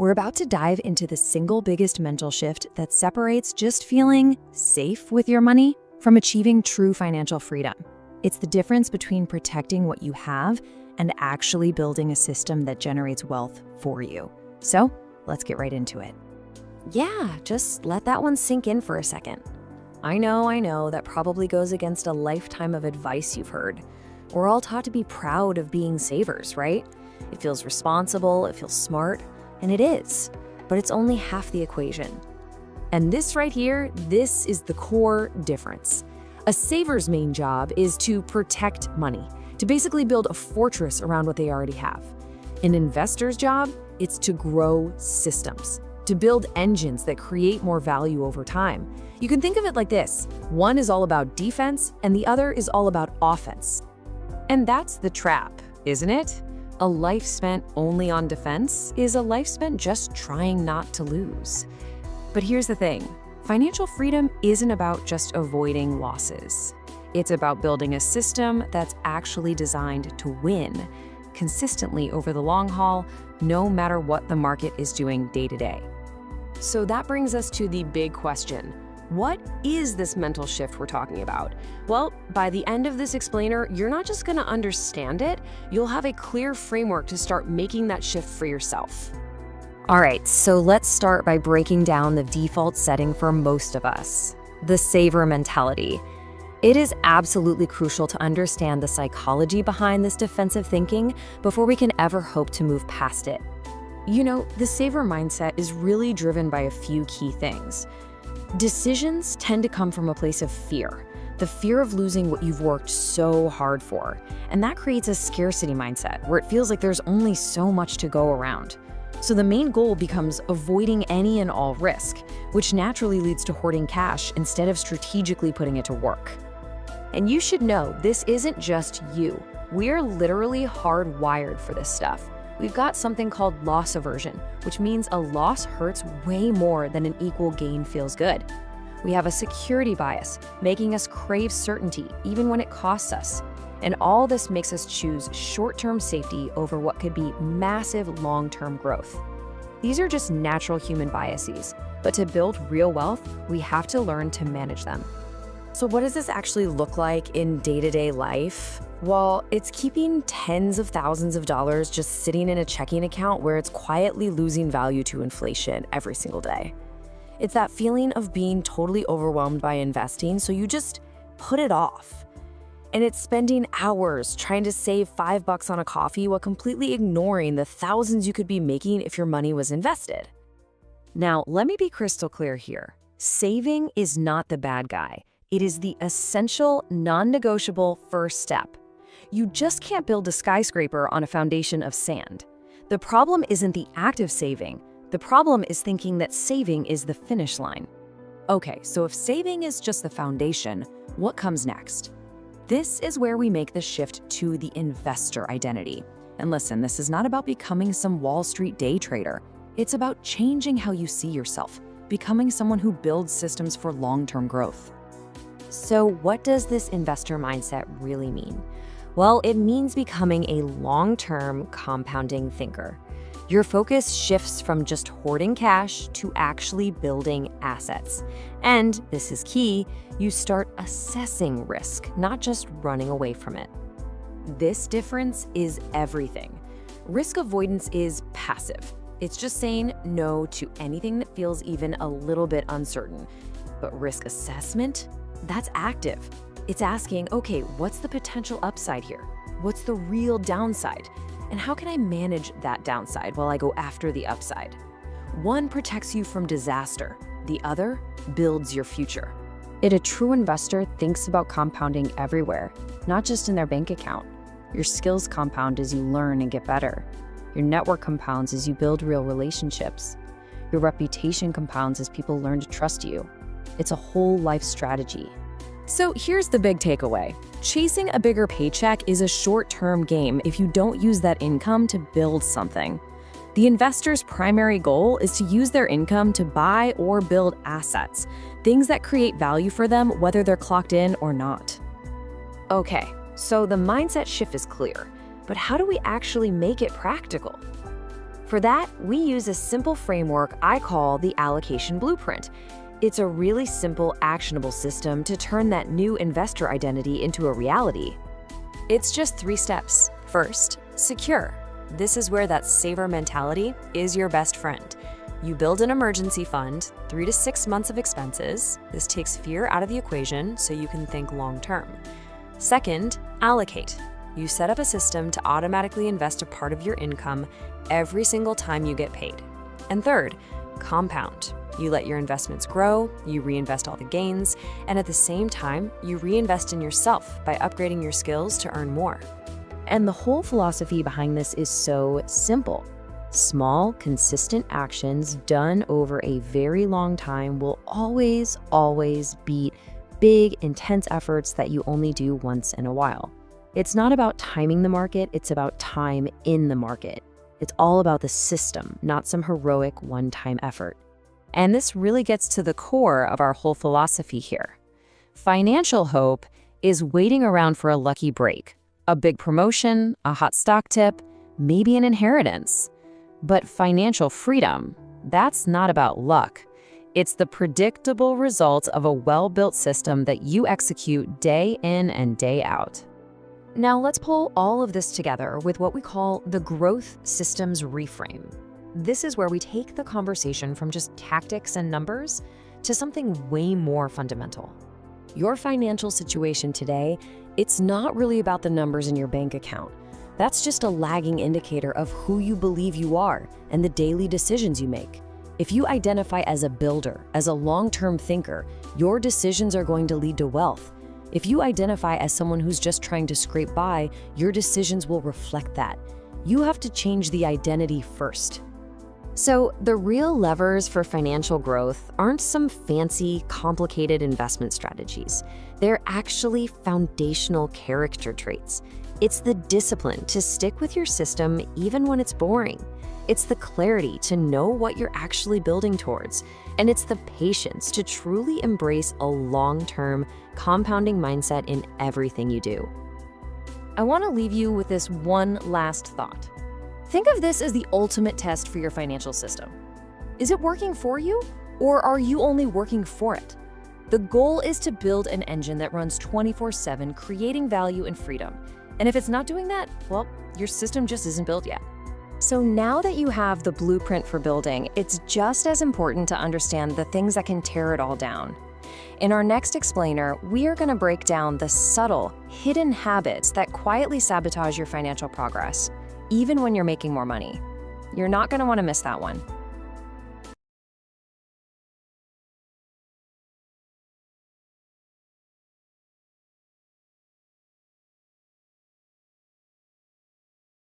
We're about to dive into the single biggest mental shift that separates just feeling safe with your money from achieving true financial freedom. It's the difference between protecting what you have and actually building a system that generates wealth for you. So let's get right into it. Yeah, just let that one sink in for a second. I know, that probably goes against a lifetime of advice you've heard. We're all taught to be proud of being savers, right? It feels responsible, it feels smart, and it is. But it's only half the equation. And this right here, this is the core difference. A saver's main job is to protect money, to basically build a fortress around what they already have. An investor's job, it's to grow systems, to build engines that create more value over time. You can think of it like this. One is all about defense, and the other is all about offense. And that's the trap, isn't it? A life spent only on defense is a life spent just trying not to lose. But here's the thing. Financial freedom isn't about just avoiding losses. It's about building a system that's actually designed to win consistently over the long haul, no matter what the market is doing day to day. So that brings us to the big question. What is this mental shift we're talking about? Well, by the end of this explainer, you're not just going to understand it, you'll have a clear framework to start making that shift for yourself. All right, so let's start by breaking down the default setting for most of us, the saver mentality. It is absolutely crucial to understand the psychology behind this defensive thinking before we can ever hope to move past it. You know, the saver mindset is really driven by a few key things. Decisions tend to come from a place of fear, the fear of losing what you've worked so hard for. And that creates a scarcity mindset where it feels like there's only so much to go around. So the main goal becomes avoiding any and all risk, which naturally leads to hoarding cash instead of strategically putting it to work. And you should know, this isn't just you. We're literally hardwired for this stuff. We've got something called loss aversion, which means a loss hurts way more than an equal gain feels good. We have a security bias, making us crave certainty even when it costs us. And all this makes us choose short-term safety over what could be massive long-term growth. These are just natural human biases, but to build real wealth, we have to learn to manage them. So what does this actually look like in day-to-day life? Well, it's keeping tens of thousands of dollars just sitting in a checking account where it's quietly losing value to inflation every single day. It's that feeling of being totally overwhelmed by investing, so you just put it off. And it's spending hours trying to save $5 on a coffee while completely ignoring the thousands you could be making if your money was invested. Now, let me be crystal clear here. Saving is not the bad guy. It is the essential, non-negotiable first step. You just can't build a skyscraper on a foundation of sand. The problem isn't the act of saving. The problem is thinking that saving is the finish line. Okay, so if saving is just the foundation, what comes next? This is where we make the shift to the investor identity. And listen, this is not about becoming some Wall Street day trader. It's about changing how you see yourself, becoming someone who builds systems for long-term growth. So what does this investor mindset really mean? Well, it means becoming a long-term compounding thinker. Your focus shifts from just hoarding cash to actually building assets. And this is key, you start assessing risk, not just running away from it. This difference is everything. Risk avoidance is passive. It's just saying no to anything that feels even a little bit uncertain. But risk assessment? That's active. It's asking, okay, what's the potential upside here? What's the real downside? And how can I manage that downside while I go after the upside? One protects you from disaster. The other builds your future. A true investor thinks about compounding everywhere, not just in their bank account. Your skills compound as you learn and get better. Your network compounds as you build real relationships. Your reputation compounds as people learn to trust you. It's a whole life strategy. So here's the big takeaway. Chasing a bigger paycheck is a short-term game if you don't use that income to build something. The investor's primary goal is to use their income to buy or build assets, things that create value for them whether they're clocked in or not. Okay, so the mindset shift is clear, but how do we actually make it practical? For that, we use a simple framework I call the allocation blueprint. It's a really simple, actionable system to turn that new investor identity into a reality. It's just 3 steps. First, secure. This is where that saver mentality is your best friend. You build an emergency fund, 3 to 6 months of expenses. This takes fear out of the equation so you can think long term. Second, allocate. You set up a system to automatically invest a part of your income every single time you get paid. And third, compound. You let your investments grow, you reinvest all the gains, and at the same time, you reinvest in yourself by upgrading your skills to earn more. And the whole philosophy behind this is so simple. Small, consistent actions done over a very long time will always, always beat big, intense efforts that you only do once in a while. It's not about timing the market, it's about time in the market. It's all about the system, not some heroic one-time effort. And this really gets to the core of our whole philosophy here. Financial hope is waiting around for a lucky break, a big promotion, a hot stock tip, maybe an inheritance. But financial freedom, that's not about luck. It's the predictable results of a well-built system that you execute day in and day out. Now let's pull all of this together with what we call the growth systems reframe. This is where we take the conversation from just tactics and numbers to something way more fundamental. Your financial situation today, it's not really about the numbers in your bank account. That's just a lagging indicator of who you believe you are and the daily decisions you make. If you identify as a builder, as a long-term thinker, your decisions are going to lead to wealth. If you identify as someone who's just trying to scrape by, your decisions will reflect that. You have to change the identity first. So the real levers for financial growth aren't some fancy, complicated investment strategies. They're actually foundational character traits. It's the discipline to stick with your system even when it's boring. It's the clarity to know what you're actually building towards. And it's the patience to truly embrace a long-term, compounding mindset in everything you do. I want to leave you with this one last thought. Think of this as the ultimate test for your financial system. Is it working for you, or are you only working for it? The goal is to build an engine that runs 24/7, creating value and freedom. And if it's not doing that, well, your system just isn't built yet. So now that you have the blueprint for building, it's just as important to understand the things that can tear it all down. In our next explainer, we are going to break down the subtle, hidden habits that quietly sabotage your financial progress, even when you're making more money. You're not going to want to miss that one.